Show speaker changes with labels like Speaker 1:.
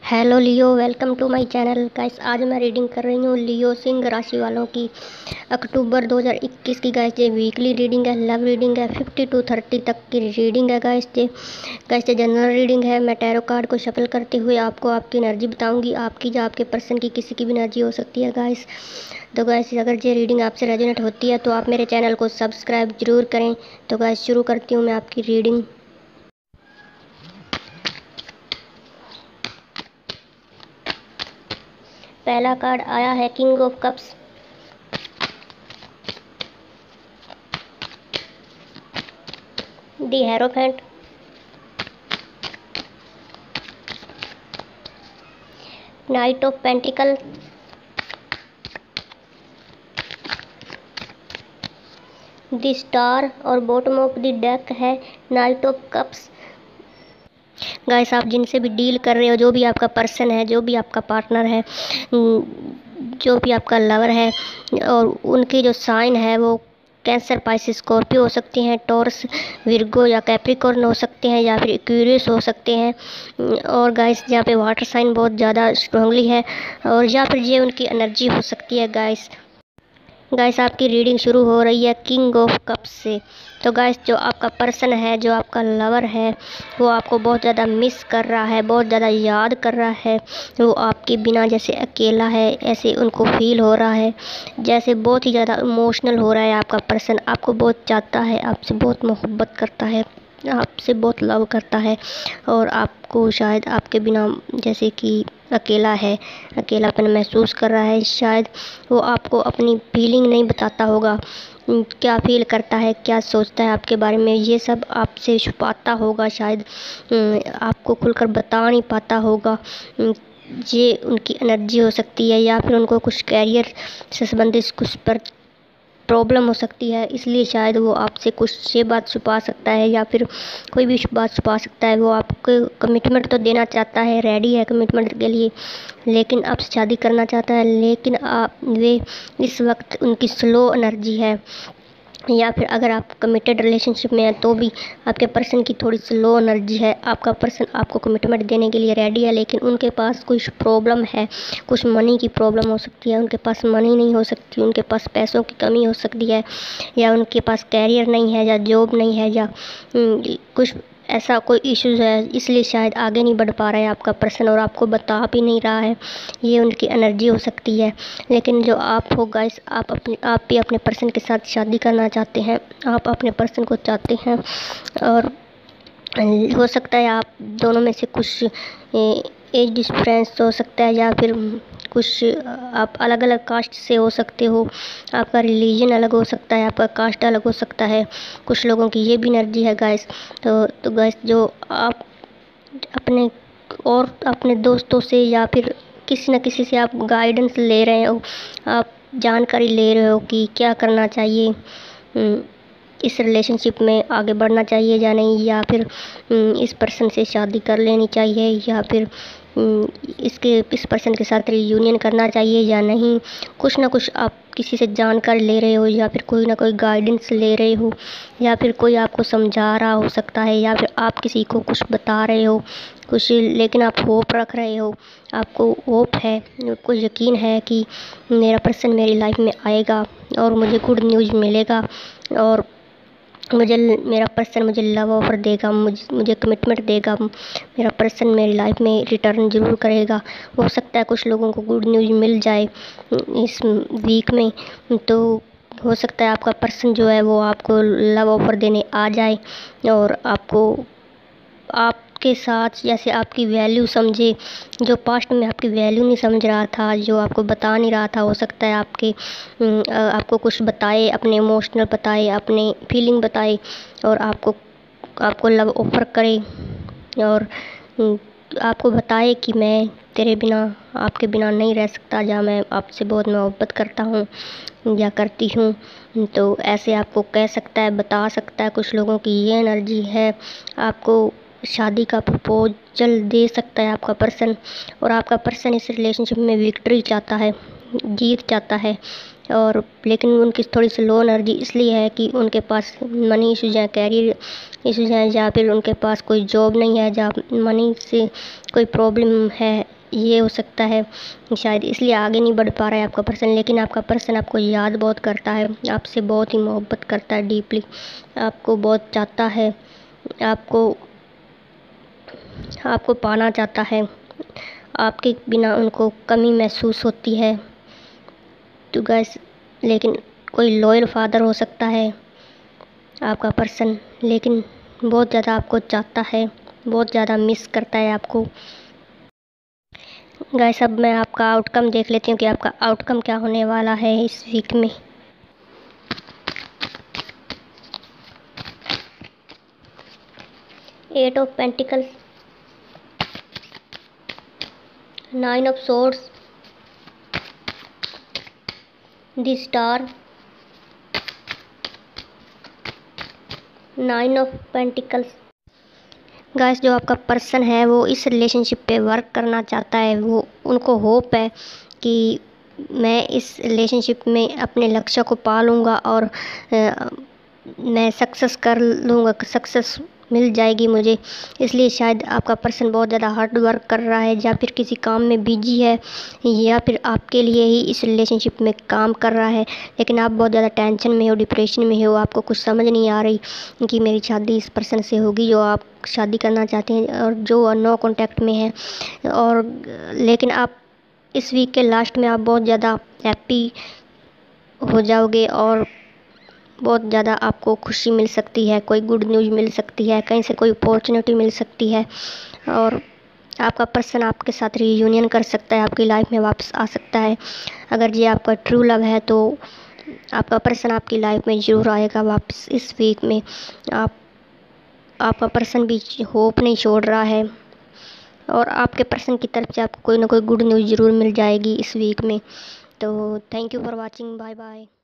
Speaker 1: Hello Leo, welcome to my channel guys. आज मैं reading कर रही हूँ लियो सिंह राशि वालों की अक्टूबर 2021 की। गाइस ये वीकली रीडिंग है, लव रीडिंग है, 50 to 30 तक की रीडिंग है। गाइस ये जनरल रीडिंग है। मैं टैरो कार्ड को शफल करते हुए आपको आपकी एनर्जी बताऊंगी, आपकी या आपके पर्सन की किसी की भी एनर्जी हो सकती है गाइस। तो गाइस अगर ये रीडिंग आपसे रेजोनेट होती है तो आप मेरे चैनल को सब्सक्राइब जरूर करें। तो गाइस शुरू करती हूँ मैं आपकी रीडिंग। पहला कार्ड आया है king of cups, the hierophant, night of pentacle, the star और बॉटम ऑफ द डेक है नाइट ऑफ कप्स। गाइस आप जिनसे भी डील कर रहे हो, जो भी आपका पर्सन है, जो भी आपका पार्टनर है, जो भी आपका लवर है, और उनकी जो साइन है वो कैंसर, पाइसिस, स्कॉर्पियो हो सकती हैं, टॉरस, विर्गो या कैप्रिकॉर्न हो सकते हैं, या फिर एक्वेरियस हो सकते हैं। और गाइस यहाँ पे वाटर साइन बहुत ज़्यादा स्ट्रांगली है, और या फिर ये उनकी एनर्जी हो सकती है। गाइस आपकी रीडिंग शुरू हो रही है किंग ऑफ कप्स से। तो गाइस जो आपका पर्सन है, जो आपका लवर है, वो आपको बहुत ज़्यादा मिस कर रहा है, बहुत ज़्यादा याद कर रहा है। वो आपके बिना जैसे अकेला है, ऐसे उनको फील हो रहा है, जैसे बहुत ही ज़्यादा इमोशनल हो रहा है। आपका पर्सन आपको बहुत चाहता है, आपसे बहुत मोहब्बत करता है, आपसे बहुत लव करता है, और आपको शायद आपके बिना जैसे कि अकेला है, अकेलापन महसूस कर रहा है। शायद वो आपको अपनी फीलिंग नहीं बताता होगा, क्या फील करता है, क्या सोचता है आपके बारे में, ये सब आपसे छुपाता होगा। शायद आपको खुलकर बता नहीं पाता होगा। ये उनकी एनर्जी हो सकती है, या फिर उनको कुछ कैरियर से संबंधित कुछ पर प्रॉब्लम हो सकती है, इसलिए शायद वो आपसे कुछ ये बात छुपा सकता है, या फिर कोई भी बात छुपा सकता है। वो आपको कमिटमेंट तो देना चाहता है, रेडी है कमिटमेंट के लिए, लेकिन आपसे शादी करना चाहता है, लेकिन वे इस वक्त उनकी स्लो एनर्जी है। या फिर अगर आप कमिटेड रिलेशनशिप में हैं तो भी आपके पर्सन की थोड़ी स्लो एनर्जी है। आपका पर्सन आपको कमिटमेंट देने के लिए रेडी है, लेकिन उनके पास कुछ प्रॉब्लम है, कुछ मनी की प्रॉब्लम हो सकती है। उनके पास मनी नहीं हो सकती, उनके पास पैसों की कमी हो सकती है, या उनके पास कैरियर नहीं है, या जॉब नहीं है, या कुछ ऐसा कोई इश्यूज़ है, इसलिए शायद आगे नहीं बढ़ पा रहा है आपका पर्सन, और आपको बता भी नहीं रहा है। ये उनकी एनर्जी हो सकती है। लेकिन जो आप हो गाइस, आप भी अपने पर्सन के साथ शादी करना चाहते हैं, आप अपने पर्सन को चाहते हैं, और हो सकता है आप दोनों में से कुछ एज डिफरेंस हो सकता है, या फिर कुछ आप अलग अलग कास्ट से हो सकते हो, आपका रिलीजन अलग हो सकता है, आपका कास्ट अलग हो सकता है। कुछ लोगों की ये भी एनर्जी है गाइस। तो गाइस जो आप अपने और अपने दोस्तों से या फिर किसी न किसी से आप गाइडेंस ले रहे हो, आप जानकारी ले रहे हो कि क्या करना चाहिए, इस रिलेशनशिप में आगे बढ़ना चाहिए या नहीं, या फिर इस पर्सन से शादी कर लेनी चाहिए, या फिर इस पर्सन के साथ रियूनियन करना चाहिए या नहीं। कुछ ना कुछ आप किसी से जानकारी ले रहे हो, या फिर कोई ना कोई गाइडेंस ले रहे हो, या फिर कोई आपको समझा रहा हो सकता है, या फिर आप किसी को कुछ बता रहे हो कुछ, लेकिन आप होप रख रहे हो। आपको होप है, आपको यकीन है कि मेरा पर्सन मेरी लाइफ में आएगा और मुझे गुड न्यूज़ मिलेगा, और मेरा पर्सन मुझे लव ऑफर देगा, मुझे कमिटमेंट देगा, मेरा पर्सन मेरी लाइफ में रिटर्न ज़रूर करेगा। हो सकता है कुछ लोगों को गुड न्यूज़ मिल जाए इस वीक में। तो हो सकता है आपका पर्सन जो है वो आपको लव ऑफर देने आ जाए, और आपके साथ जैसे आपकी वैल्यू समझे। जो पास्ट में आपकी वैल्यू नहीं समझ रहा था, जो आपको बता नहीं रहा था, हो सकता है आपको कुछ बताए, अपने इमोशनल बताए, अपने फीलिंग बताए, और आपको लव ऑफर करे, और आपको बताए कि मैं तेरे बिना, आपके बिना नहीं रह सकता, या मैं आपसे बहुत मोहब्बत करता हूँ या करती हूँ। तो ऐसे आपको कह सकता है, बता सकता है। कुछ लोगों की ये एनर्जी है। आपको शादी का प्रपोजल दे सकता है आपका पर्सन, और आपका पर्सन इस रिलेशनशिप में विक्ट्री चाहता है, जीत चाहता है। और लेकिन उनकी थोड़ी सी लो एनर्जी इसलिए है कि उनके पास मनी इश्यूज हैं, कैरियर इश्यूज हैं, या फिर उनके पास कोई जॉब नहीं है, जहाँ मनी से कोई प्रॉब्लम है, ये हो सकता है। शायद इसलिए आगे नहीं बढ़ पा रहा है आपका पर्सन। लेकिन आपका पर्सन आपको याद बहुत करता है, आपसे बहुत ही मोहब्बत करता है, डीपली आपको बहुत चाहता है, आपको आपको पाना चाहता है। आपके बिना उनको कमी महसूस होती है। तो गैस, लेकिन कोई लॉयल फादर हो सकता है आपका पर्सन, लेकिन बहुत ज़्यादा आपको चाहता है, बहुत ज़्यादा मिस करता है आपको। गैस, अब मैं आपका आउटकम देख लेती हूँ कि आपका आउटकम क्या होने वाला है इस वीक में। Eight of pentacles, 9 of swords, the star, 9 of pentacles. Guys, जो आपका पर्सन है वो इस रिलेशनशिप पे वर्क करना चाहता है। वो उनको होप है कि मैं इस रिलेशनशिप में अपने लक्ष्य को पा लूँगा और मैं सक्सेस कर लूँगा, सक्सेस मिल जाएगी मुझे। इसलिए शायद आपका पर्सन बहुत ज़्यादा हार्ड वर्क कर रहा है, या फिर किसी काम में बिजी है, या फिर आपके लिए ही इस रिलेशनशिप में काम कर रहा है। लेकिन आप बहुत ज़्यादा टेंशन में हो, डिप्रेशन में हो, आपको कुछ समझ नहीं आ रही कि मेरी शादी इस पर्सन से होगी जो आप शादी करना चाहते हैं और जो नो कॉन्टैक्ट में है। और लेकिन आप इस वीक के लास्ट में आप बहुत ज़्यादा हैप्पी हो जाओगे और बहुत ज़्यादा आपको खुशी मिल सकती है, कोई गुड न्यूज़ मिल सकती है, कहीं से कोई अपॉर्चुनिटी मिल सकती है, और आपका पर्सन आपके साथ रीयूनियन कर सकता है, आपकी लाइफ में वापस आ सकता है। अगर ये आपका ट्रू लव है तो आपका पर्सन आपकी लाइफ में ज़रूर आएगा वापस इस वीक में। आपका पर्सन भी होप नहीं छोड़ रहा है, और आपके पर्सन की तरफ से आपको कोई ना कोई गुड न्यूज़ ज़रूर मिल जाएगी इस वीक में। तो thank you for watching, bye bye.